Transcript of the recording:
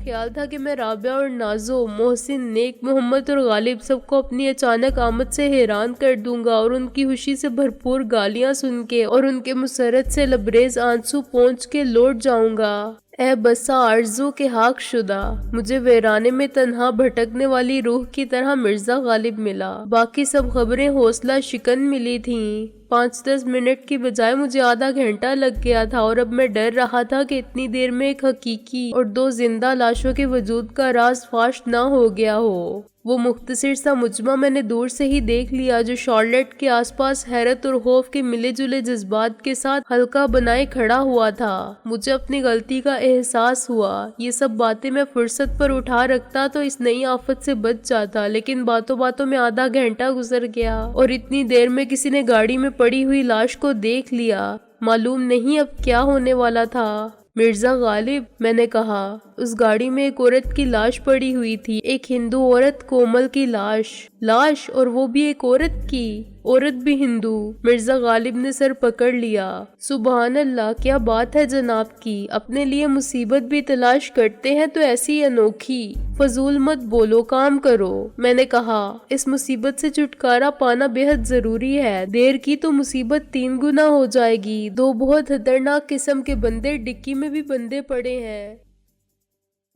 خیال تھا کہ میں رابعہ اور نازو، محسن، نیک محمد اور غالب سب کو اپنی اچانک آمد سے حیران کر دوں گا اور ان کی خوشی سے بھرپور گالیاں سن کے اور ان کے مسرت سے لبریز آنسو پونچھ کے لوٹ جاؤں گا۔ اے بسا آرزو کے حاک شدہ، مجھے ویرانے میں تنہا بھٹکنے والی روح کی طرح مرزا غالب ملا۔ باقی سب خبریں حوصلہ شکن ملی تھیں۔ 5-10 منٹ کی بجائے مجھے آدھا گھنٹہ لگ گیا تھا اور اب میں ڈر رہا تھا کہ اتنی دیر میں ایک حقیقی اور 2 زندہ لاشوں کے وجود کا راز فاش نہ ہو گیا ہو۔ وہ مختصر سا مجمع میں نے دور سے ہی دیکھ لیا جو شارلٹ کے آس پاس حیرت اور خوف کے ملے جلے جذبات کے ساتھ حلقہ بنائے کھڑا ہوا تھا۔ مجھے اپنی غلطی کا احساس ہوا۔ یہ سب باتیں میں فرصت پر اٹھا رکھتا تو اس نئی آفت سے بچ جاتا، لیکن باتوں باتوں میں آدھا گھنٹہ گزر گیا اور اتنی دیر میں کسی نے گاڑی میں پڑی ہوئی لاش کو دیکھ لیا۔ معلوم نہیں اب کیا ہونے والا تھا۔ مرزا غالب، میں نے کہا، اس گاڑی میں ایک عورت کی لاش پڑی ہوئی تھی، ایک ہندو عورت کومل کی لاش اور وہ بھی ایک عورت کی، عورت بھی ہندو۔ مرزا غالب نے سر پکڑ لیا۔ سبحان اللہ، کیا بات ہے جناب کی، اپنے لیے مصیبت بھی تلاش کرتے ہیں تو ایسی انوکھی۔ فضول مت بولو، کام کرو۔ میں نے کہا، اس مصیبت سے چھٹکارا پانا بے حد ضروری ہے، دیر کی تو مصیبت 3 گنا ہو جائے گی۔ 2 بہت خطرناک قسم کے بندے ڈکی میں بھی بندے پڑے ہیں۔